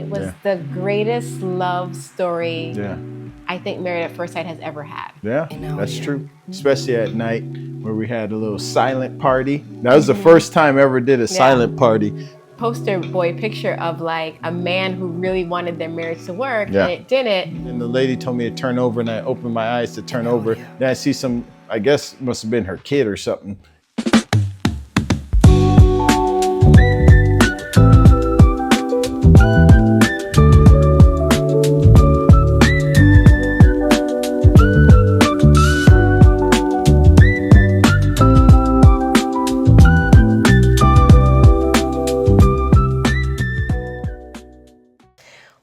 It was Yeah. the greatest love story Yeah. I think Married at First Sight has ever had. Yeah, that's true. Especially at night where we had a little silent party. That was the first time I ever did a silent party. Poster boy picture of like a man who really wanted their marriage to work Yeah. and it didn't. And the lady told me to turn over, and I opened my eyes to turn over. Then I see some, I guess must have been her kid or something.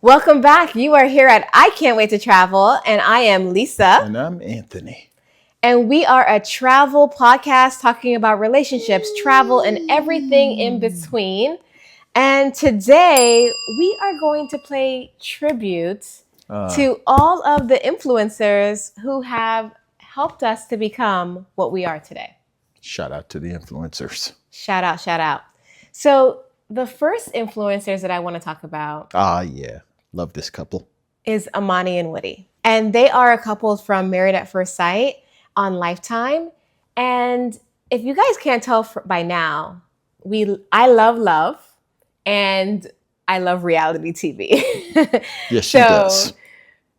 Welcome back. You are here at I Can't Wait to Travel, and I am Lisa. And I'm Anthony. And we are a travel podcast talking about relationships, travel, and everything in between. And today we are going to play tribute to all of the influencers who have helped us to become what we are today. Shout out to the influencers. Shout out, shout out. So the first influencers that I want to talk about Yeah. Love this couple. is Amani and Woody. And they are a couple from Married at First Sight on Lifetime. And if you guys can't tell by now, I love love and I love reality TV. Yes, she does.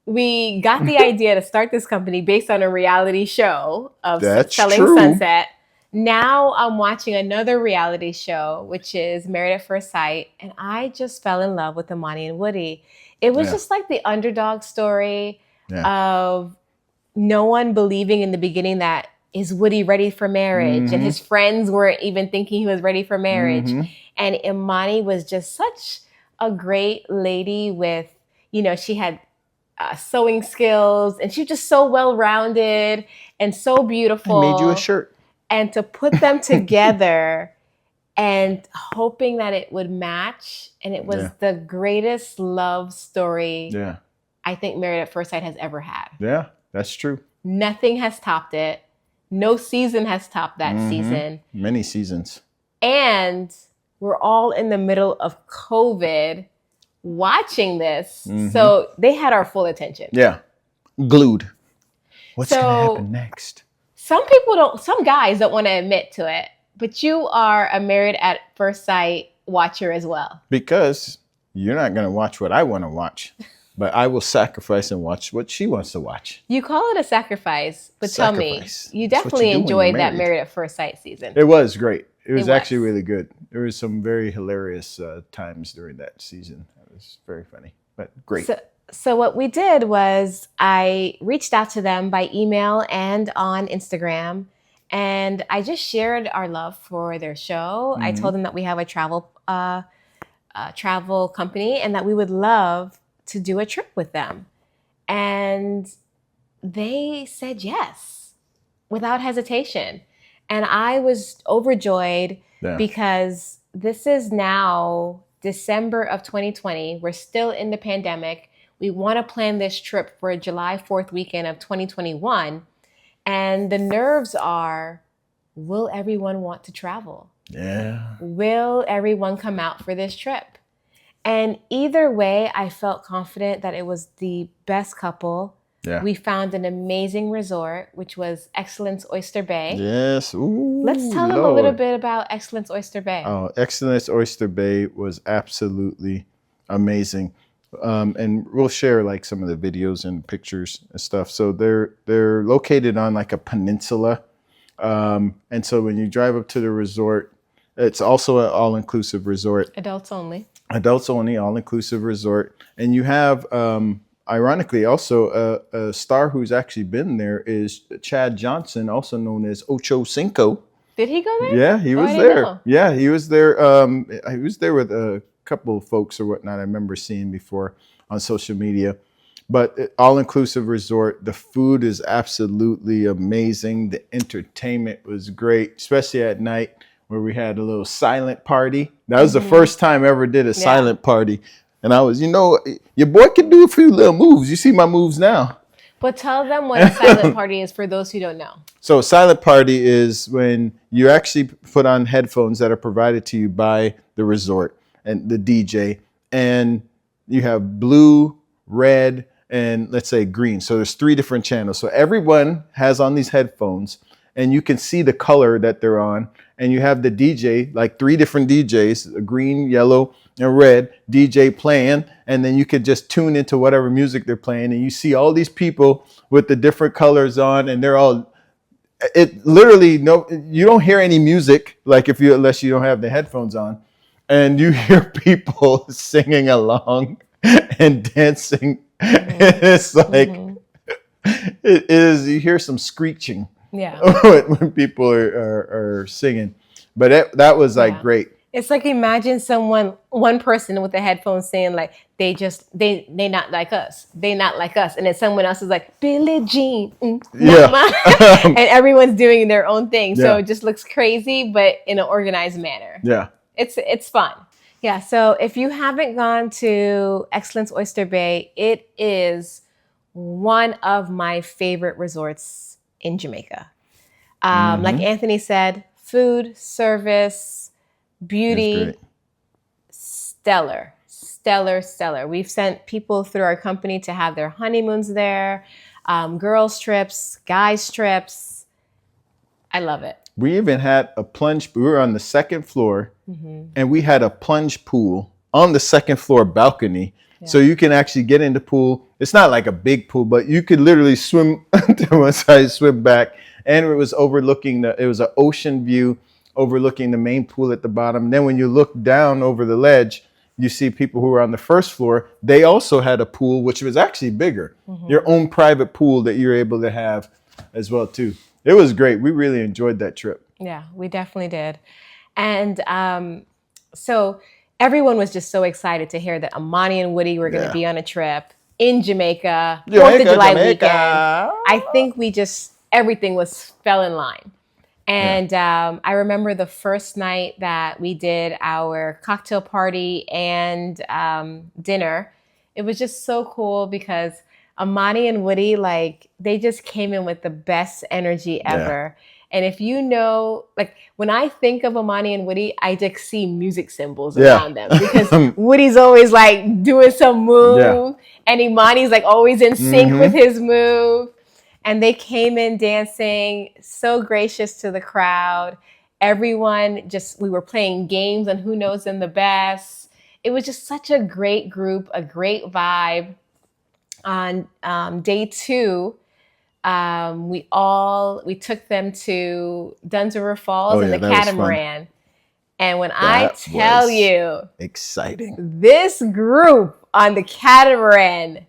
We got the idea to start this company based on a reality show of That's Selling true. Sunset. Now I'm watching another reality show, which is Married at First Sight, and I just fell in love with Amani and Woody. It was just like the underdog story of no one believing in the beginning that is Woody ready for marriage, and his friends weren't even thinking he was ready for marriage. And Amani was just such a great lady with, she had sewing skills, and she was just so well-rounded and so beautiful. I made you a shirt. And to put them together and hoping that it would match. And it was the greatest love story I think Married at First Sight has ever had. Yeah, that's true. Nothing has topped it. No season has topped that season. Many seasons. And we're all in the middle of COVID watching this. So they had our full attention. Yeah. Glued. What's going to happen next? Some guys don't want to admit to it, but you are a Married at First Sight watcher as well. Because you're not going to watch what I want to watch, but I will sacrifice and watch what she wants to watch. You call it a sacrifice, but tell me, you definitely enjoyed that Married at First Sight season. It was great. It was actually really good. There was some very hilarious times during that season. It was very funny, but great. So what we did was I reached out to them by email and on Instagram, and I just shared our love for their show. I told them that we have a travel company and that we would love to do a trip with them. And they said yes without hesitation. And I was overjoyed because this is now December of 2020. We're still in the pandemic. We want to plan this trip for July 4th weekend of 2021. And the nerves are, will everyone want to travel? Yeah. Will everyone come out for this trip? And either way, I felt confident that it was the best couple. Yeah. We found an amazing resort, which was Excellence Oyster Bay. Yes. Ooh, Let's tell them a little bit about Excellence Oyster Bay. Oh, Excellence Oyster Bay was absolutely amazing. And we'll share like some of the videos and pictures and stuff. So they're located on like a peninsula. And so when you drive up to the resort, it's also an all-inclusive resort. Adults only, all-inclusive resort. And you have, ironically, also a star who's actually been there is Chad Johnson, also known as Ocho Cinco. Did he go there? Yeah, he was there. Yeah, he was there. He was there with a couple of folks or whatnot I remember seeing before on social media. But all-inclusive resort. The food is absolutely amazing. The entertainment was great, especially at night where we had a little silent party. That was the first time I ever did a silent party. And I was, your boy can do a few little moves. You see my moves now. But tell them what a silent party is for those who don't know. So a silent party is when you actually put on headphones that are provided to you by the resort and the DJ, and you have blue, red, and let's say green. So there's 3 different channels. So everyone has on these headphones, and you can see the color that they're on. And you have the DJ, like 3 different DJs, green, yellow, and red DJ playing. And then you could just tune into whatever music they're playing. And you see all these people with the different colors on, and they're all, it literally, no, you don't hear any music, like unless you don't have the headphones on. And you hear people singing along and dancing. It's like, it is, you hear some screeching. Yeah. when people are singing, but that was like great. It's like, imagine one person with the headphones saying like, they not like us, they not like us, and then someone else is like, Billie Jean, and everyone's doing their own thing. So it just looks crazy, but in an organized manner. Yeah, it's fun. Yeah. So if you haven't gone to Excellence Oyster Bay, it is one of my favorite resorts in Jamaica. Like Anthony said, food, service, beauty, stellar. We've sent people through our company to have their honeymoons there, girls trips, guys trips. I love it. We even had a plunge. We were on the 2nd floor, and we had a plunge pool on the 2nd floor balcony. Yeah. So you can actually get in the pool. It's not like a big pool, but you could literally swim to one side, swim back. And it was overlooking it was an ocean view overlooking the main pool at the bottom. Then when you look down over the ledge, you see people who were on the 1st floor. They also had a pool, which was actually bigger, your own private pool that you're able to have as well, too. It was great. We really enjoyed that trip. Yeah, we definitely did. And so everyone was just so excited to hear that Amani and Woody were going to be on a trip in Jamaica, 4th of July weekend. I think everything fell in line. And I remember the first night that we did our cocktail party and dinner. It was just so cool because Amani and Woody, like, they just came in with the best energy ever. Yeah. And if you know, like, when I think of Amani and Woody, I just see music symbols around them, because Woody's always like doing some move, and Imani's like always in sync with his move. And they came in dancing, so gracious to the crowd. Everyone we were playing games on who knows them the best. It was just such a great group, a great vibe. On day 2, we took them to Dunn's Falls and the catamaran. And when I tell you, exciting, this group on the catamaran,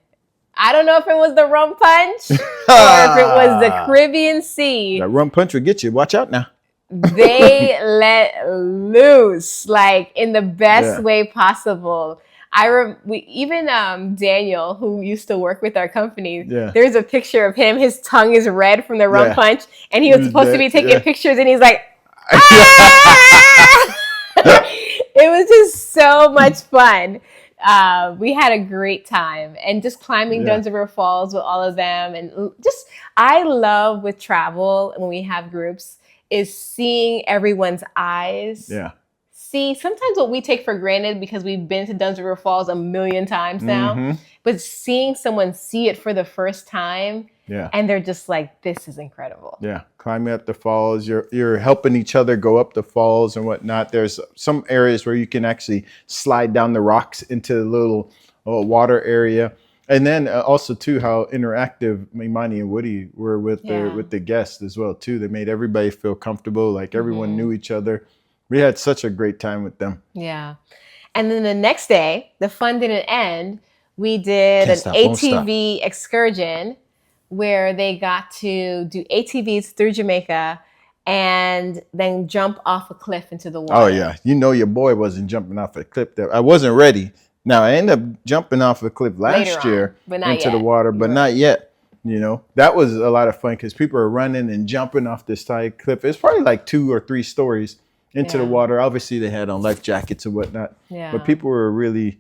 I don't know if it was the rum punch or if it was the Caribbean Sea. That rum punch will get you. Watch out now. They let loose, like, in the best way possible. Daniel, who used to work with our company, there's a picture of him. His tongue is red from the rum punch, and he was supposed to be taking pictures, and he's like, ah! It was just so much fun. We had a great time, and just climbing Dunn's Falls with all of them. And just, I love with travel, when we have groups, is seeing everyone's eyes. Yeah. See, sometimes what we take for granted because we've been to Dunn's Falls a million times now, but seeing someone see it for the first time, and they're just like, this is incredible. Yeah, climbing up the falls, you're helping each other go up the falls and whatnot. There's some areas where you can actually slide down the rocks into the little water area. And then also, too, how interactive Imani and Woody were with the guests as well, too. They made everybody feel comfortable, like everyone knew each other. We had such a great time with them. Yeah. And then the next day, the fun didn't end. We did an ATV excursion where they got to do ATVs through Jamaica and then jump off a cliff into the water. Oh, yeah. You know your boy wasn't jumping off a cliff there. I wasn't ready. Now, I ended up jumping off a cliff last year into the water, but not yet. You know, that was a lot of fun because people are running and jumping off this side cliff. It's probably like 2 or 3 stories into the water. Obviously, they had on life jackets and whatnot. Yeah. But people were really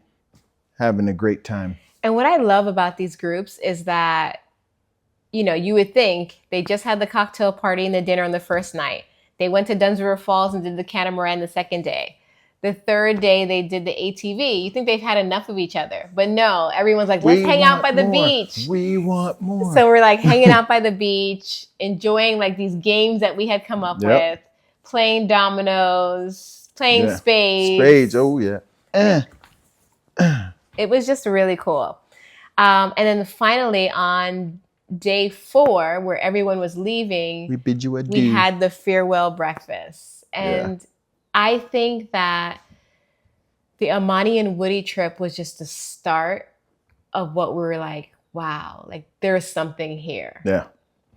having a great time. And what I love about these groups is that, you know, you would think they just had the cocktail party and the dinner on the first night. They went to Dunn's Falls and did the catamaran the second day. The third day they did the ATV. You think they've had enough of each other. But no, everyone's like, let's hang out by the beach. We want more. So we're like hanging out by the beach, enjoying like these games that we had come up with, playing dominoes, playing spades. Spades, oh yeah. It was just really cool. And then finally on day 4, where everyone was leaving, we bid you adieu. We had the farewell breakfast. And I think that the Amani and Woody trip was just the start of what we were like, wow, like there's something here. Yeah.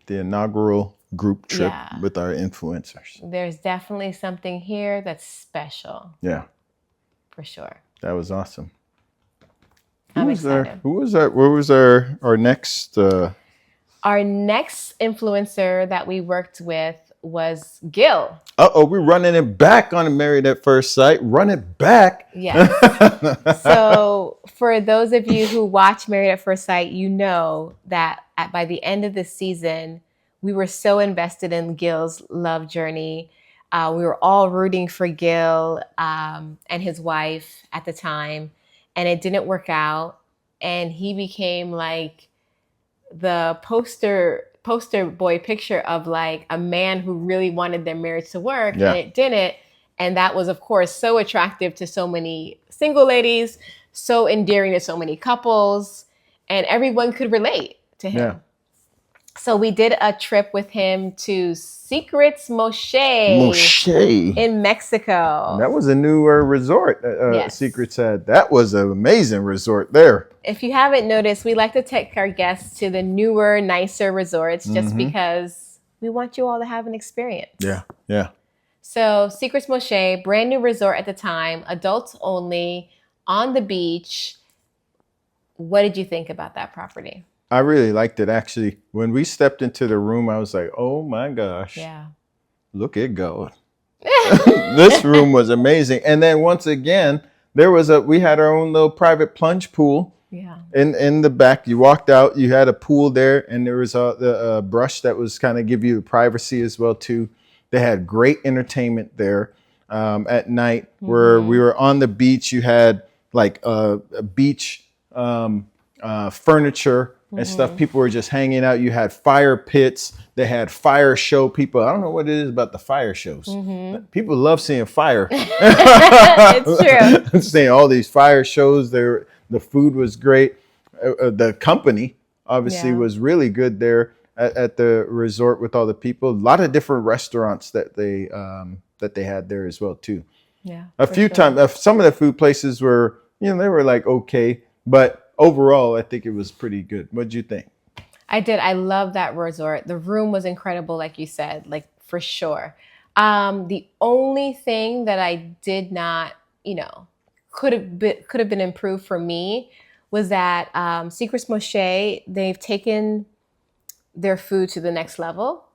The inaugural group trip with our influencers. There's definitely something here that's special. Yeah. For sure. That was awesome. I'm excited. What was our next? Our next influencer that we worked with was Gil. We're running it back on Married at First Sight. Run it back. Yes. So for those of you who watch Married at First Sight, you know that by the end of the season, we were so invested in Gil's love journey. We were all rooting for Gil and his wife at the time, and it didn't work out. And he became like the poster boy picture of like a man who really wanted their marriage to work, and it didn't. And that was, of course, so attractive to so many single ladies, so endearing to so many couples, and everyone could relate to him. Yeah. So we did a trip with him to Xcaret Moche in Mexico. And that was a newer resort Xcaret said. That was an amazing resort there. If you haven't noticed, we like to take our guests to the newer, nicer resorts just because we want you all to have an experience. Yeah, yeah. So Xcaret Moche, brand new resort at the time, adults only, on the beach. What did you think about that property? I really liked it, actually. When we stepped into the room, I was like, oh my gosh. Yeah. Look at God. This room was amazing. And then once again, we had our own little private plunge pool. Yeah. In the back, you walked out, you had a pool there, and there was a brush that was kind of give you the privacy as well too. They had great entertainment there at night where we were on the beach. You had like a beach furniture and stuff. People were just hanging out. You had fire pits. They had fire show people. I don't know what it is about the fire shows. People love seeing fire. It's true. Seeing all these fire shows there. The food was great. The company obviously was really good there at the resort with all the people. A lot of different restaurants that they had there as well too. Yeah. A few times, some of the food places were, they were like okay, but overall, I think it was pretty good. What'd you think? I did. I love that resort. The room was incredible, like you said, like for sure. The only thing that I did not, could have been improved for me was that Xcaret Moche, they've taken their food to the next level,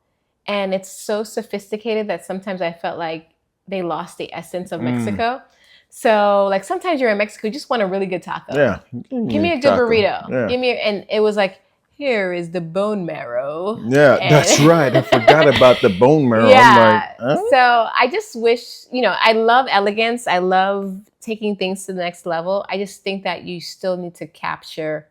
and it's so sophisticated that sometimes I felt like they lost the essence of Mexico. So like sometimes you're in Mexico, you just want a really good taco. Yeah. Give me a good burrito. Yeah. And it was like, here is the bone marrow. Yeah, that's right. I forgot about the bone marrow. Yeah. I'm like, huh? So I just wish, I love elegance. I love taking things to the next level. I just think that you still need to capture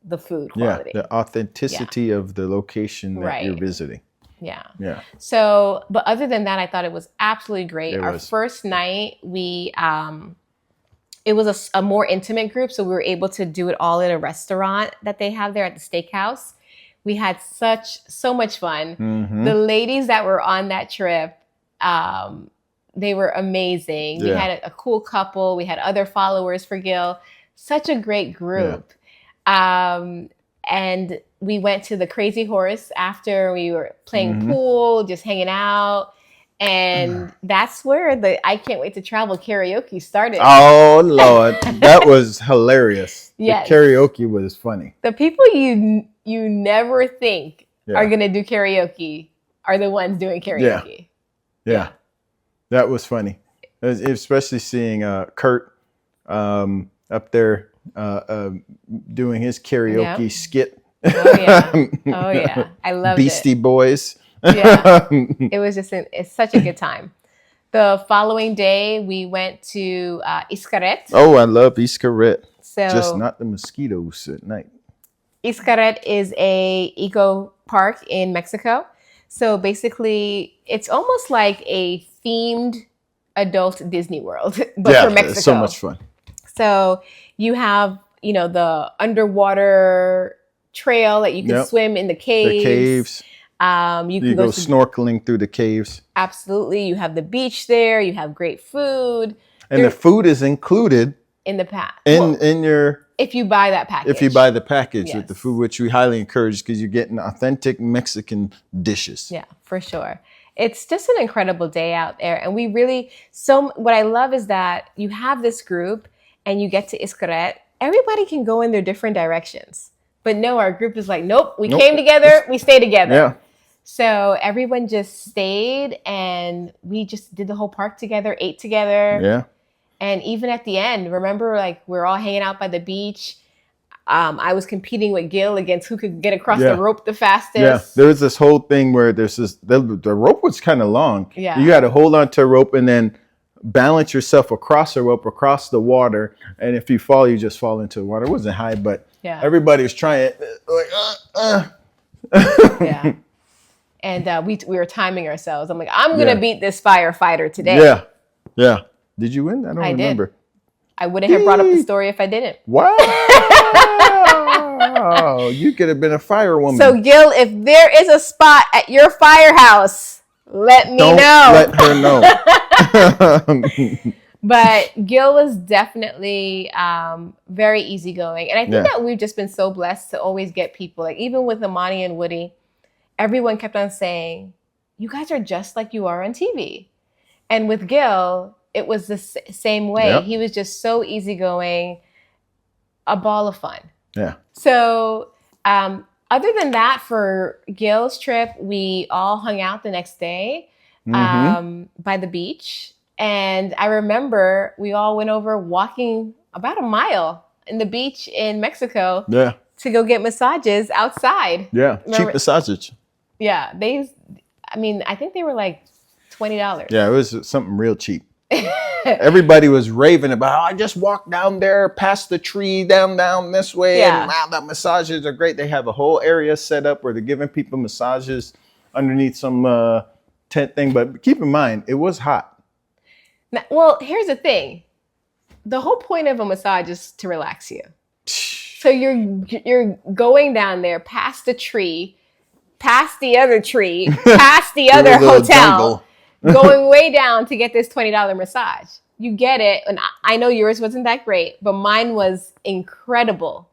the food quality. Yeah, the authenticity of the location that you're visiting. Yeah. Yeah. So, but other than that, I thought it was absolutely great. Our first night, it was a more intimate group. So we were able to do it all in a restaurant that they have there at the steakhouse. We had so much fun. The ladies that were on that trip, they were amazing. We had a cool couple. We had other followers for Gil. Such a great group. Yeah. And we went to the Crazy Horse after. We were playing pool, just hanging out. And that's where the I Can't Wait to Travel karaoke started. Oh, Lord. That was hilarious. Yes. The karaoke was funny. The people you never think are going to do karaoke are the ones doing karaoke. Yeah. That was funny. Especially seeing Kurt up there doing his karaoke skit. Oh yeah. I loved Beastie Boys. Yeah. It was it's such a good time. The following day, we went to Xcaret. Oh, I love Xcaret. So just not the mosquitoes at night. Xcaret is a eco park in Mexico. So basically, it's almost like a themed adult Disney World, but for Mexico. It's so much fun. So you have, the underwater trail that you can swim in the caves. The caves. You can go snorkeling through the caves. Absolutely. You have the beach there. You have great food. And the food is included in the pack. In your... If you buy that package. If you buy the package with the food, which we highly encourage because you're getting authentic Mexican dishes. Yeah, for sure. It's just an incredible day out there. And we really... what I love is that you have this group and you get to Xcaret. Everybody can go in their different directions. But no, our group is like, nope, we came together, we stay together. Yeah. So everyone just stayed and we just did the whole park together, ate together. Yeah. And even at the end, remember, we're all hanging out by the beach. I was competing with Gil against who could get across the rope the fastest. Yeah, there was this whole thing where the rope was kind of long. Yeah. You got to hold on to a rope and then balance yourself across the rope, across the water. And if you fall, you just fall into the water. It wasn't high, but everybody was trying Yeah. And we were timing ourselves. I'm like, I'm going to beat this firefighter today. Yeah. Yeah. Did you win? I don't remember. Did. I wouldn't have brought up the story if I didn't. Wow. You could have been a firewoman. So, Gil, if there is a spot at your firehouse, let me know. Let her know. But Gil was definitely very easygoing. And I think that we've just been so blessed to always get people, even with Amani and Woody, everyone kept on saying, you guys are just like you are on TV. And with Gil, it was the same way. Yep. He was just so easygoing, a ball of fun. Yeah. So other than that, for Gil's trip, we all hung out the next day by the beach. And I remember we all went over walking about a mile in the beach in Mexico to go get massages outside. Yeah, cheap massages. Yeah, I think they were like $20. Yeah, it was something real cheap. Everybody was raving about, I just walked down there, past the tree, down this way. Yeah. And wow, the massages are great. They have a whole area set up where they're giving people massages underneath some tent thing. But keep in mind, it was hot. Now, well, here's the thing. The whole point of a massage is to relax you. So you're going down there past the tree, past the other tree, past the other hotel, going way down to get this $20 massage. You get it. And I know yours wasn't that great, but mine was incredible.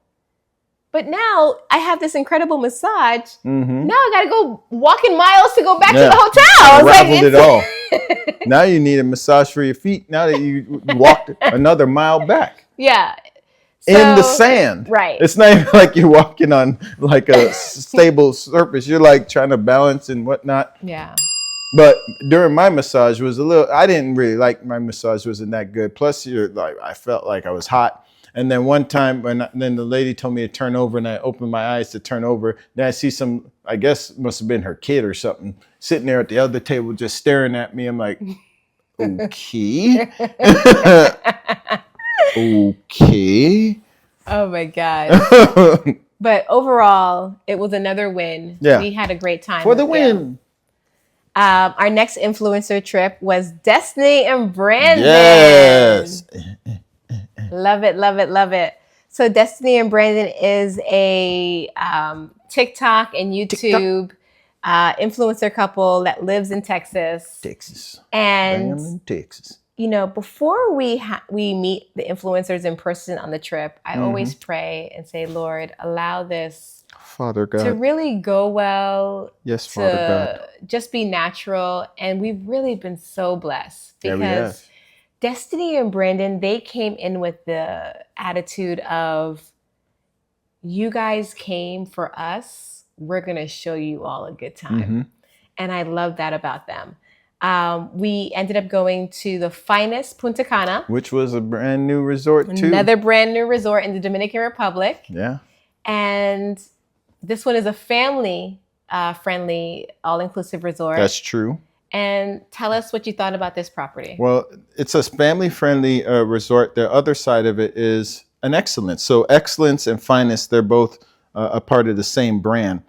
But now I have this incredible massage. Mm-hmm. Now I got to go walking miles to go back to the hotel. Unraveled it all. Now you need a massage for your feet now that you walked another mile back. Yeah. So, in the sand. Right. It's not even like you're walking on like a stable surface. You're like trying to balance and whatnot. Yeah. But during my massage I didn't really like my massage wasn't that good. Plus I felt like I was hot. And then one time then the lady told me to turn over and I opened my eyes to turn over. Then I see some, I guess must have been her kid or something, sitting there at the other table just staring at me. I'm like, okay. Okay. Oh my God. But overall, it was another win. Yeah. We had a great time. For the win. Our next influencer trip was Destene and Brandon. Yes. Love it, love it, love it. So Destene and Brandon is a TikTok and YouTube influencer couple that lives in Texas. And Texas. Before we meet the influencers in person on the trip, I always pray and say, Lord, allow this Father God to really go well. Yes, Father God. Just be natural. And we've really been so blessed because Destene and Brandon, they came in with the attitude of, you guys came for us. We're going to show you all a good time. Mm-hmm. And I love that about them. We ended up going to the finest Punta Cana. Which was a brand new resort too. Another brand new resort in the Dominican Republic. Yeah. And this one is a family friendly, all-inclusive resort. That's true. And tell us what you thought about this property. Well, it's a family-friendly resort. The other side of it is an excellence. So excellence and fineness, they're both a part of the same brand.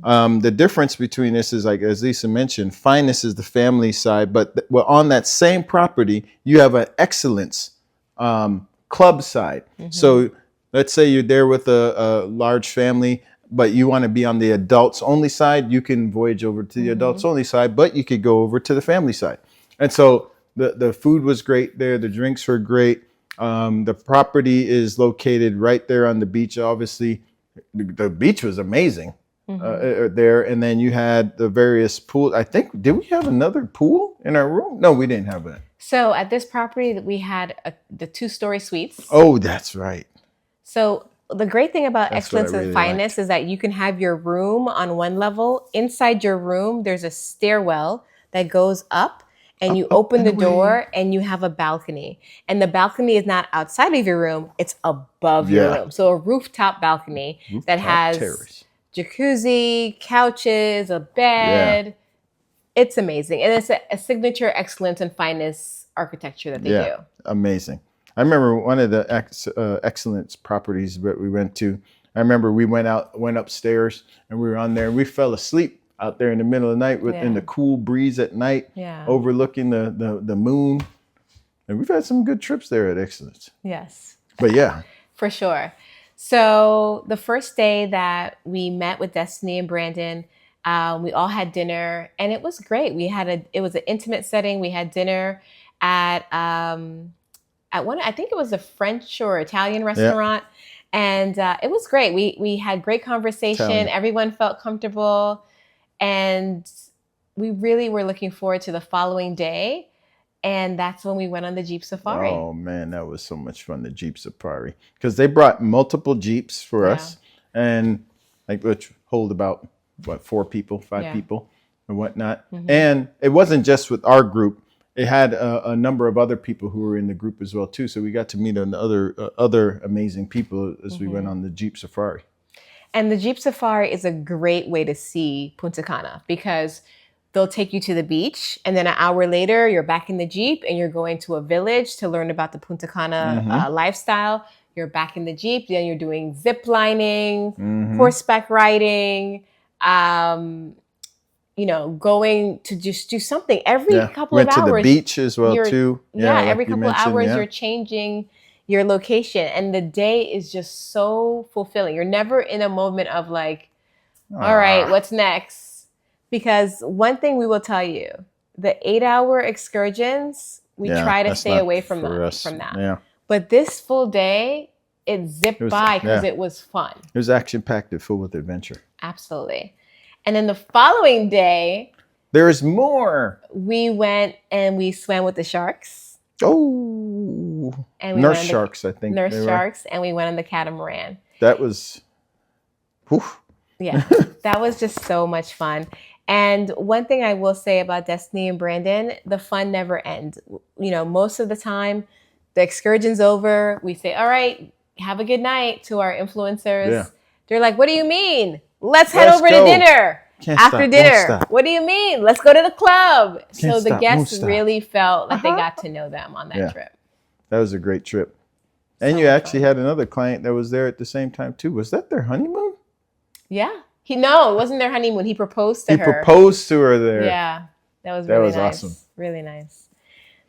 The difference between this is, like as Lisa mentioned, fineness is the family side, but well, on that same property, you have an excellence club side. So let's say you're there with a large family, but you want to be on the adults only side, you can voyage over to the adults only side, but you could go over to the family side. And so the food was great there. The drinks were great. The property is located right there on the beach. Obviously, the beach was amazing there. And then you had the various pools. I think, did we have another pool in our room? No, we didn't have that. So at this property, we had the 2-story suites. Oh, that's right. So the great thing about excellence and fineness is that you can have your room on one level. Inside your room, there's a stairwell that goes up, and you open the door and you have a balcony. And the balcony is not outside of your room, it's above your room. So a rooftop balcony that has jacuzzi, couches, a bed. It's amazing. And it's a signature excellence and fineness architecture that they do. Amazing. I remember one of the excellence properties that we went to. I remember we went upstairs and we were on there and we fell asleep out there in the middle of the night in the cool breeze at night, overlooking the moon. And we've had some good trips there at Excellence. Yes. But yeah. For sure. So the first day that we met with Destene and Brandon, we all had dinner and it was great. It was an intimate setting. We had dinner at one, I think it was a French or Italian restaurant. And it was great. We had great conversation. Italian. Everyone felt comfortable. And we really were looking forward to the following day. And that's when we went on the Jeep Safari. Oh, man, that was so much fun, the Jeep Safari. Because they brought multiple Jeeps for us. And which hold about, 4 people, 5 people and whatnot. And it wasn't just with our group. It had a number of other people who were in the group as well, too. So we got to meet other amazing people as we went on the Jeep Safari. And the Jeep Safari is a great way to see Punta Cana because they'll take you to the beach. And then an hour later, you're back in the Jeep and you're going to a village to learn about the Punta Cana lifestyle. You're back in the Jeep. Then you're doing zip lining, horseback riding, going to just do something every couple of hours. Went to the beach as well, too. Like every couple of hours, you're changing your location. And the day is just so fulfilling. You're never in a moment of like, all right, what's next? Because one thing we will tell you, the 8-hour excursions, we try to stay away from that. Yeah. But this full day, it zipped by because it was fun. It was action-packed and full with adventure. Absolutely. And then the following day, there's more. We went and we swam with the sharks. Oh, and nurse sharks, I think. Nurse sharks, and we went on the catamaran. That was, yeah, that was just so much fun. And one thing I will say about Destene and Brandon, the fun never ends. Most of the time, the excursion's over. We say, all right, have a good night to our influencers. Yeah. They're like, what do you mean? Let's head over to dinner. After dinner. What do you mean? Let's go to the club. So the guests really felt like they got to know them on that trip. That was a great trip. And you actually had another client that was there at the same time too. Was that their honeymoon? Yeah. No, it wasn't their honeymoon. He proposed to her. He proposed to her there. Yeah. That was really nice. Awesome. Really nice.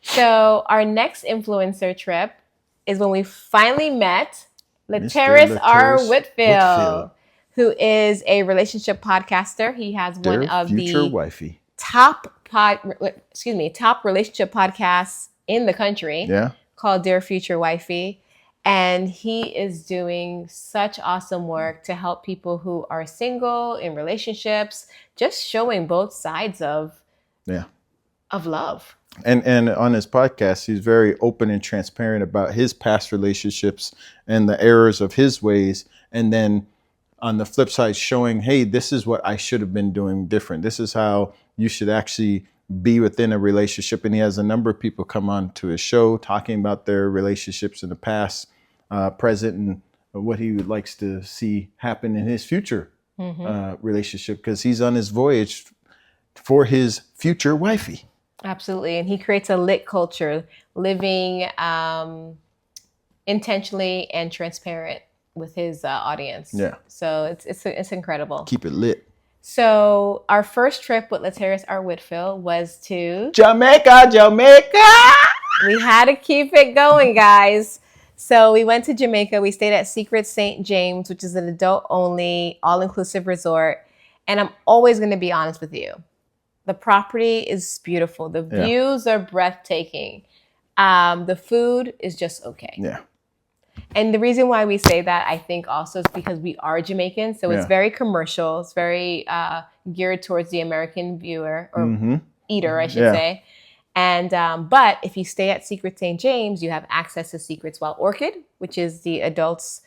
So our next influencer trip is when we finally met Laterras Whitfield, who is a relationship podcaster. He has one of the top relationship podcasts in the country called Dear Future Wifey. And he is doing such awesome work to help people who are single in relationships, just showing both sides of love. And on his podcast, he's very open and transparent about his past relationships and the errors of his ways. And then on the flip side, showing, hey, this is what I should have been doing different. This is how you should actually be within a relationship. And he has a number of people come on to his show talking about their relationships in the past, present, and what he would likes to see happen in his future relationship, because he's on his voyage for his future wifey. Absolutely. And he creates a lit culture, living intentionally and transparent with his audience. Yeah. So it's incredible. Keep it lit. So our first trip with Laterras Whitfield was to Jamaica. We had to keep it going, guys. So we went to Jamaica. We stayed at Xcaret St. James, which is an adult-only, all-inclusive resort. And I'm always going to be honest with you. The property is beautiful. The views are breathtaking. The food is just okay. Yeah. And the reason why we say that, I think, also is because we are Jamaican. So it's very commercial. It's very geared towards the American viewer or eater, I should say. And but if you stay at Xcaret St. James, you have access to Xcaret's Wild Orchid, which is the adults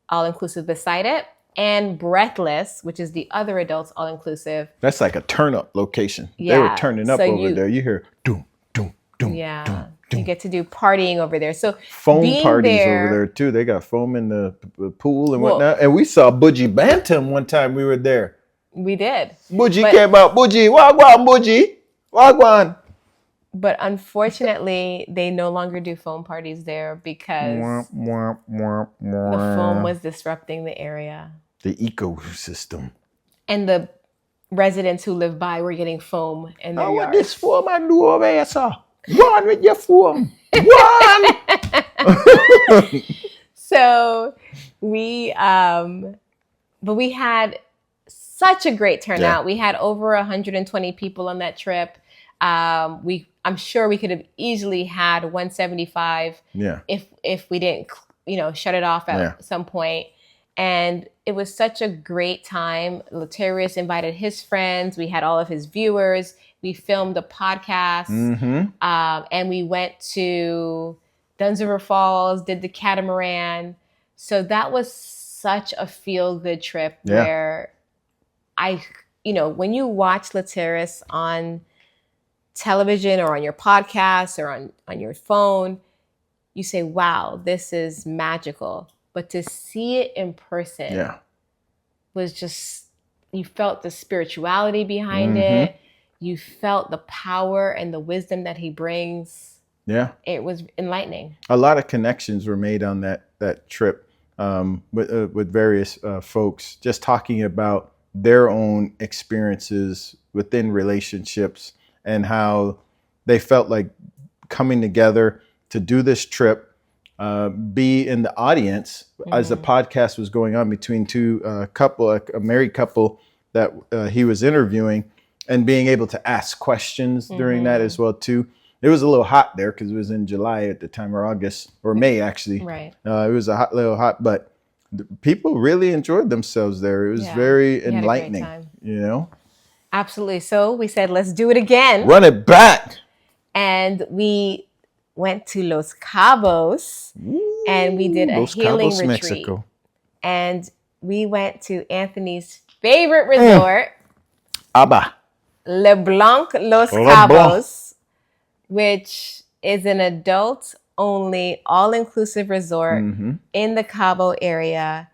all-inclusive beside it, and Breathless, which is the other adults all-inclusive. That's like a turn-up location. Yeah. They were turning up over there. You hear doom, doom, doom. Yeah. Doom, doom. You get to do partying over there. So foam parties over there too. They got foam in the pool and whatnot. And we saw Budgie Bantam one time we were there. We did. Budgie came out. Budgie, wagwan, Budgie, wagwan. But unfortunately, they no longer do foam parties there because the foam was disrupting the area. The ecosystem. And the residents who live by were getting foam in their yards. What this foam I do over here, sir? One with your foam. One! So we had such a great turnout. Yeah. We had over 120 people on that trip. I'm sure we could have easily had 175 if we didn't, shut it off at some point. And it was such a great time. Laterras invited his friends. We had all of his viewers. We filmed a podcast. And we went to Dunn's River Falls, did the catamaran. So that was such a feel-good trip where when you watch Laterras on television or on your podcast or on your phone, you say, wow, this is magical. But to see it in person was just, you felt the spirituality behind it. You felt the power and the wisdom that he brings. Yeah. It was enlightening. A lot of connections were made on that trip with various folks, just talking about their own experiences within relationships and how they felt like coming together to do this trip, be in the audience as the podcast was going on between a married couple that he was interviewing, and being able to ask questions during that as well too. It was a little hot there because it was in July at the time, or August, or May actually. Right. It was a little hot, but people really enjoyed themselves there. It was very enlightening, Absolutely. So we said, let's do it again. Run it back. And we went to Los Cabos and we did a healing retreat. Mexico. And we went to Anthony's favorite resort, LeBlanc Los Cabos, which is an adult-only, all-inclusive resort in the Cabo area.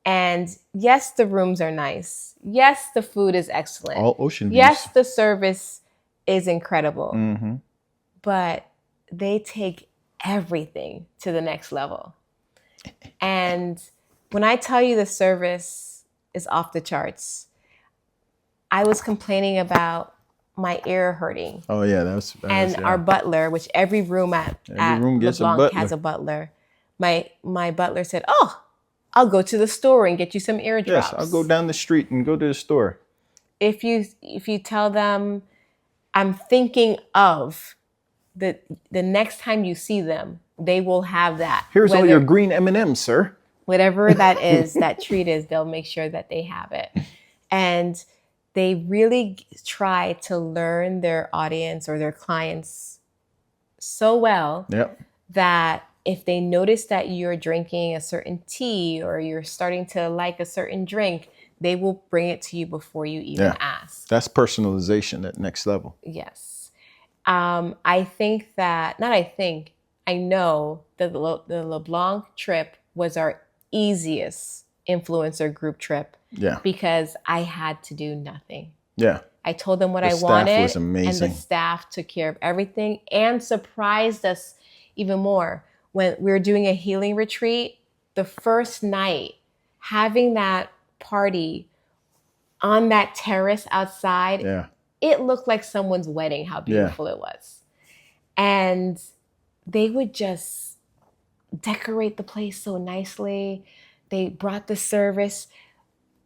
And yes, the rooms are nice. Yes, the food is excellent. All ocean views. Yes, the service is incredible. But they take everything to the next level. And when I tell you the service is off the charts, I was complaining about my ear hurting. Oh yeah, that's our butler, which every room at LeBlanc has a butler. My butler said, "Oh, I'll go to the store and get you some eardrops." Yes, I'll go down the street and go to the store. If you tell them, I'm thinking of the next time you see them, they will have that. Here's all your green M&Ms, sir. Whatever that is, that treat is, they'll make sure that they have it. And they really try to learn their audience or their clients so well that if they notice that you're drinking a certain tea or you're starting to like a certain drink, they will bring it to you before you even ask. That's personalization at next level. Yes. I know that the LeBlanc trip was our easiest influencer group trip. Yeah. Because I had to do nothing. Yeah. I told them what The I staff wanted, was and the amazing. staff took care of everything and surprised us even more. When we were doing a healing retreat, the first night, having that party on that terrace outside, Yeah. it looked like someone's wedding, how beautiful it was. And they would just decorate the place so nicely. They brought the service.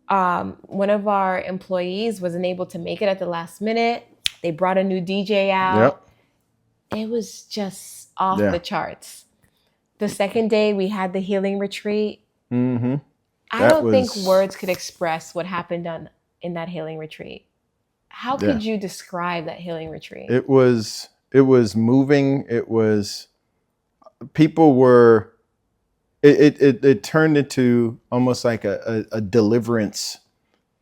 One of our employees wasn't able to make it at the last minute. They brought a new DJ out. It was just off the charts. The second day we had the healing retreat. Mm-hmm. I don't think words could express what happened in that healing retreat. How could you describe that healing retreat? It was moving. It was, people were, it turned into almost like a deliverance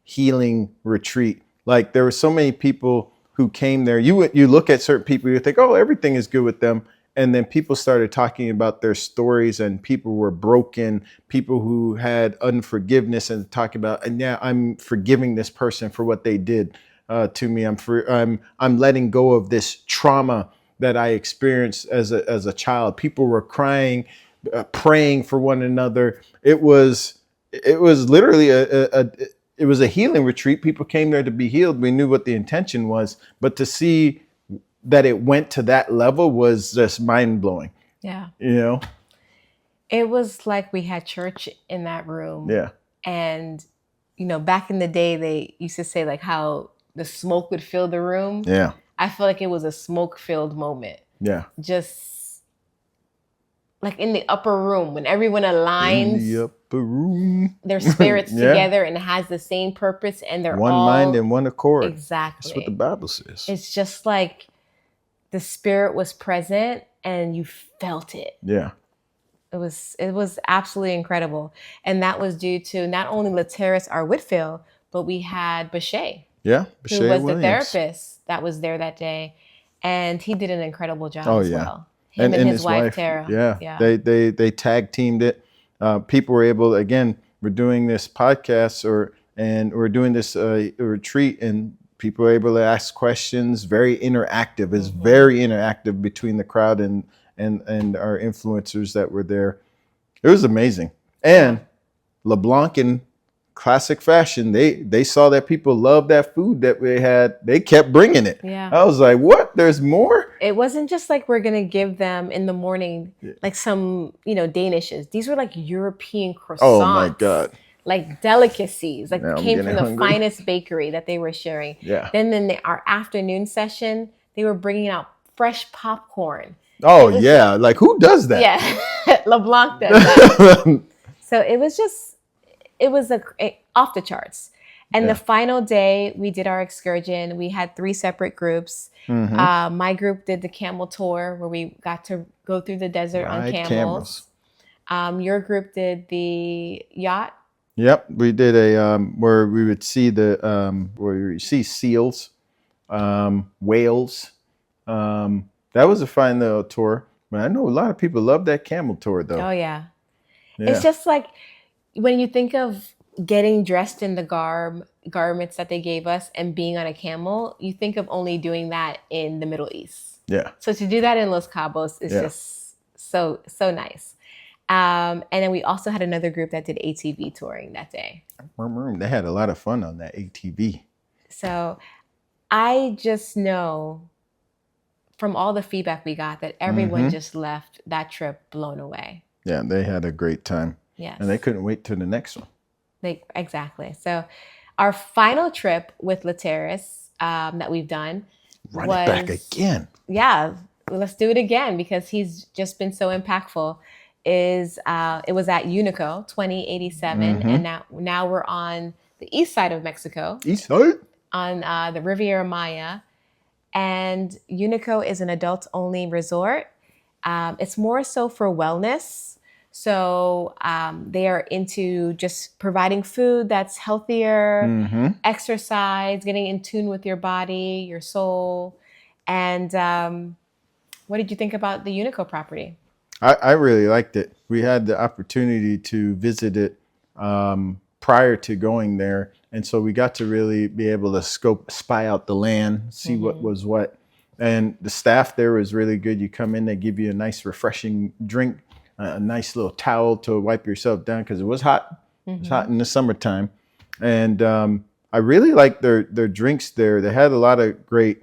healing retreat. Like there were so many people who came there. You look at certain people, you think, oh, everything is good with them. And then people started talking about their stories, and people were broken, people who had unforgiveness, and talking about, and yeah, I'm forgiving this person for what they did to me. I'm letting go of this trauma that I experienced as a child. People were crying, praying for one another. It was literally it was a healing retreat. People came there to be healed. We knew what the intention was, but to see that it went to that level was just mind blowing. Yeah. You know, it was like we had church in that room. Yeah. And, back in the day, they used to say like how the smoke would fill the room. Yeah. I feel like it was a smoke filled moment. Yeah. Just like in the upper room when everyone aligns in the upper room, their spirits together and has the same purpose, and they're one all mind and one accord. Exactly. That's what the Bible says. It's just like the spirit was present and you felt it. Yeah. It was absolutely incredible. And that was due to not only Laterras Whitfield, but we had Bashay. Yeah. Bashay who was the therapist that was there that day. And he did an incredible job as well. Him and his wife Tara. Yeah. They tag teamed it. People were able, again, we're doing this podcast and we're doing this retreat, and people were able to ask questions. Very interactive. It's very interactive between the crowd and our influencers that were there. It was amazing. And LeBlanc, in classic fashion, they saw that people loved that food that we had. They kept bringing it. Yeah. I was like, what? There's more? It wasn't just like we're going to give them in the morning, like some, Danishes. These were like European croissants. Oh my God. Like delicacies, like came from the hungry. finest bakery that they were sharing. Yeah. Then our afternoon session, they were bringing out fresh popcorn. Oh yeah, like who does that? Yeah, LeBlanc does that. So it was off the charts. And the final day, we did our excursion. We had 3 separate groups. My group did the camel tour, where we got to go through the desert on camels. Your group did the yacht. Yep, we did where we would see where you see seals, whales. That was a fine little tour. But I know a lot of people love that camel tour, though. Oh yeah. It's just like when you think of getting dressed in the garments that they gave us and being on a camel, you think of only doing that in the Middle East. Yeah. So to do that in Los Cabos is just so nice. And then we also had another group that did ATV touring that day. They had a lot of fun on that ATV. So I just know from all the feedback we got that everyone just left that trip blown away. Yeah, they had a great time. Yes. And they couldn't wait till the next one. Exactly. So our final trip with Laterras that we've done Run it back again. Yeah, let's do it again because he's just been so impactful. It was at Unico 2087, and now we're on the east side of Mexico. East side? On the Riviera Maya. And Unico is an adult-only resort. It's more so for wellness. So they are into just providing food that's healthier, exercise, getting in tune with your body, your soul. And what did you think about the Unico property? I really liked it. We had the opportunity to visit it prior to going there. And so we got to really be able to spy out the land, see what was what. And the staff there was really good. You come in, they give you a nice refreshing drink, a nice little towel to wipe yourself down because it was hot. It was hot in the summertime. And I really liked their drinks there. They had a lot of great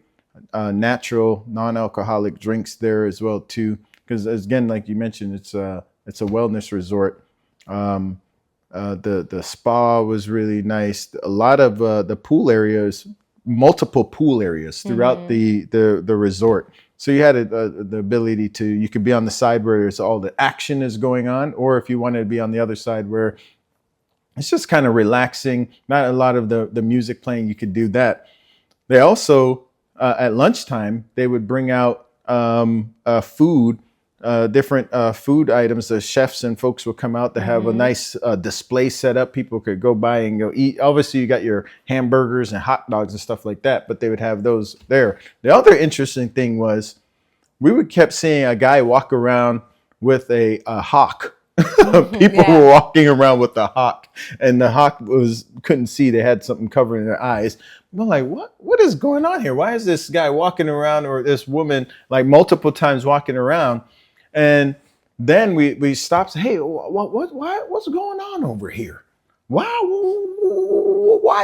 natural, non-alcoholic drinks there as well too. Because again, like you mentioned, it's a wellness resort. The spa was really nice. A lot of the pool areas, multiple pool areas throughout the resort. So you had the ability to, you could be on the side where there's all the action is going on, or if you wanted to be on the other side where it's just kind of relaxing, not a lot of the music playing, you could do that. They also, at lunchtime, they would bring out food, different food items. The chefs and folks would come out to have a nice display set up. People could go by and go eat. Obviously, you got your hamburgers and hot dogs and stuff like that, but they would have those there. The other interesting thing was kept seeing a guy walk around with a hawk. People were walking around with the hawk, and the hawk couldn't see. They had something covering their eyes. I'm like, what is going on here? Why is this guy walking around, or this woman, like multiple times walking around? And then we stopped. Hey, what's going on over here? Why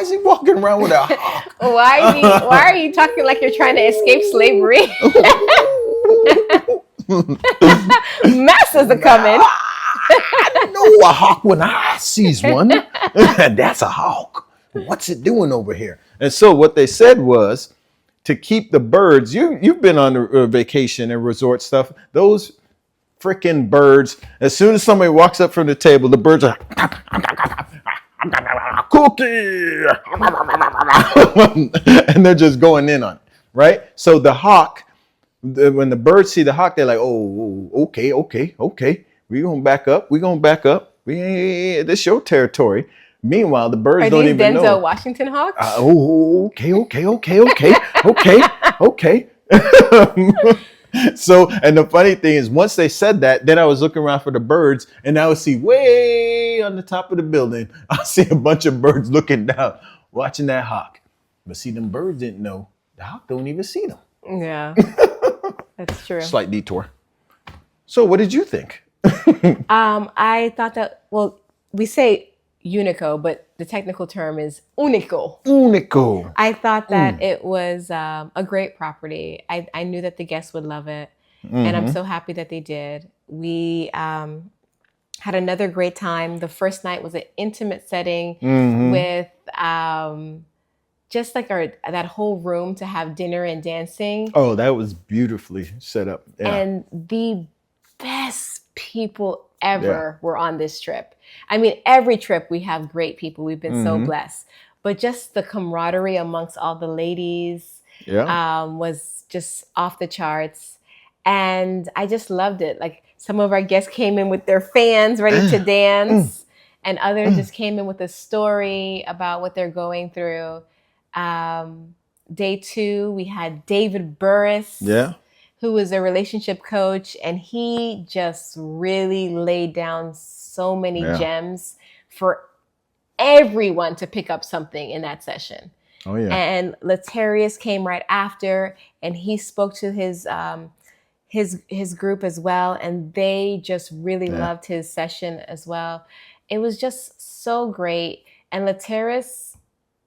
is he walking around with a hawk? Why are you talking like you're trying to escape slavery? Masses are coming. I know a hawk when I sees one. That's a hawk. What's it doing over here? And so what they said was to keep the birds. You've been on a vacation and resort stuff. Those freaking birds. As soon as somebody walks up from the table, the birds are cookie, and they're just going in on it, right? So the hawk, when the birds see the hawk, they're like, oh, okay. We're going to back up. This your territory. Meanwhile, the birds don't even know. Are these Denzel Washington hawks? Okay. So, and the funny thing is, once they said that, then I was looking around for the birds, and I would see way on the top of the building, I see a bunch of birds looking down, watching that hawk. But see, them birds didn't know the hawk don't even see them. Yeah, that's true. Slight detour. So, what did you think? I thought that, well, we say unico, but the technical term is unico. Unico. I thought that it was a great property. I knew that the guests would love it, and I'm so happy that they did. We had another great time. The first night was an intimate setting with just like that whole room to have dinner and dancing. Oh, that was beautifully set up. Yeah. And the best people ever were on this trip. I mean, every trip we have great people. We've been so blessed. But just the camaraderie amongst all the ladies was just off the charts. And I just loved it. Like, some of our guests came in with their fans ready to dance. And others just came in with a story about what they're going through. Day 2, we had David Burris. Yeah. Who was a relationship coach, and he just really laid down so many gems for everyone to pick up something in that session. Oh yeah. And Laterras came right after, and he spoke to his group as well, and they just really loved his session as well. It was just so great. And Laterras,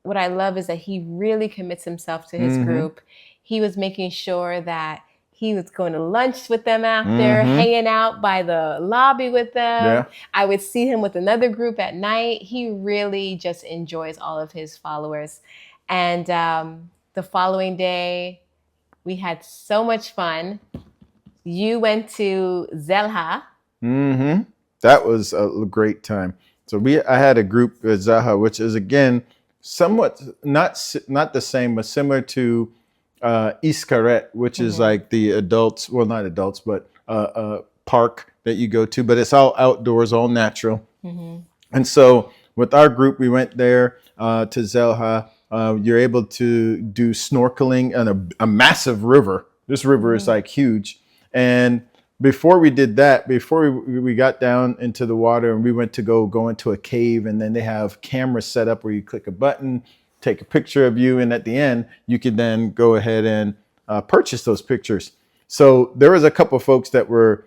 what I love is that he really commits himself to his group. He was making sure that he was going to lunch with them after, hanging out by the lobby with them. Yeah. I would see him with another group at night. He really just enjoys all of his followers. And the following day, we had so much fun. You went to Zelha. That was a great time. So I had a group at Zelha, which is, again, somewhat not the same, but similar to Xcaret, which is like the adults, well, not adults, but a park that you go to, but it's all outdoors, all natural. And so with our group, we went there to Zelha. You're able to do snorkeling on a massive river. This river is like huge. And before we did that, before we got down into the water and we went to go into a cave, and then they have cameras set up where you click a button, take a picture of you, and at the end you can then go ahead and purchase those pictures. So there was a couple of folks that were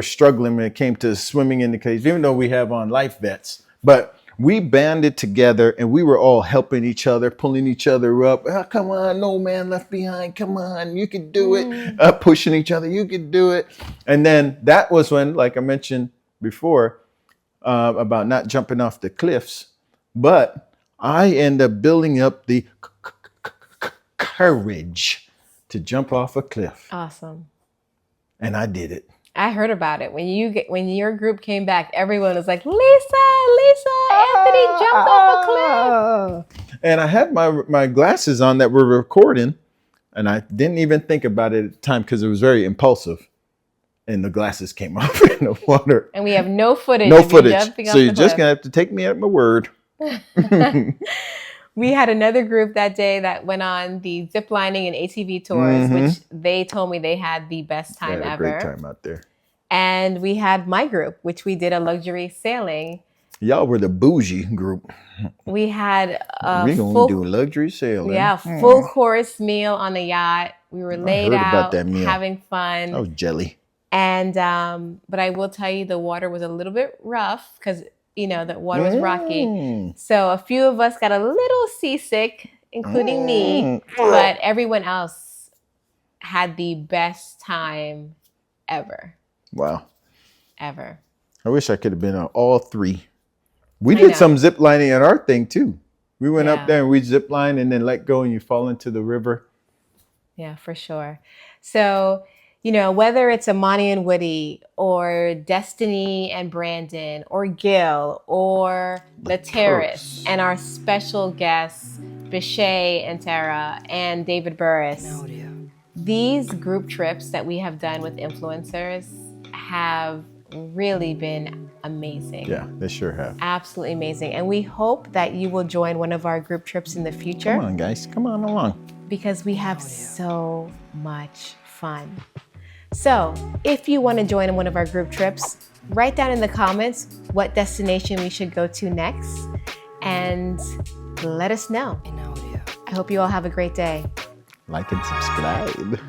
struggling when it came to swimming in the caves, even though we have on life vests. But we banded together and we were all helping each other, pulling each other up. Oh, come on, no man left behind. Come on, you can do it. Pushing each other, you can do it. And then that was when, like I mentioned before, about not jumping off the cliffs, but I end up building up the courage to jump off a cliff. Awesome. And I did it. I heard about it. When your group came back, everyone was like, Lisa, Anthony jumped off a cliff. And I had my glasses on that were recording, and I didn't even think about it at the time because it was very impulsive. And the glasses came off in the water. And we have no footage. No footage. So you're just going to have to take me at my word. We had another group that day that went on the zip lining and ATV tours, which they told me they had the best time ever. Great time out there. And we had my group, which we did a luxury sailing. Y'all were the bougie group. We had we're going to do luxury sailing. Yeah, full course meal on the yacht. We were laid out, having fun. I was jelly. And but I will tell you, the water was a little bit rough because the water was rocky. So a few of us got a little seasick, including me, but everyone else had the best time ever. Wow. Ever. I wish I could have been on all three. We did some zip lining at our thing too. We went up there and we zip line and then let go and you fall into the river. Yeah, for sure. So, whether it's Amani and Woody or Destene and Brandon or Gil or Laterras and our special guests, Bishay and Tara and David Burris, these group trips that we have done with influencers have really been amazing. Yeah, they sure have. Absolutely amazing. And we hope that you will join one of our group trips in the future. Come on, guys. Come on along. Because we have so much fun. So if you want to join one of our group trips, write down in the comments what destination we should go to next and let us know. I hope you all have a great day. Like and subscribe.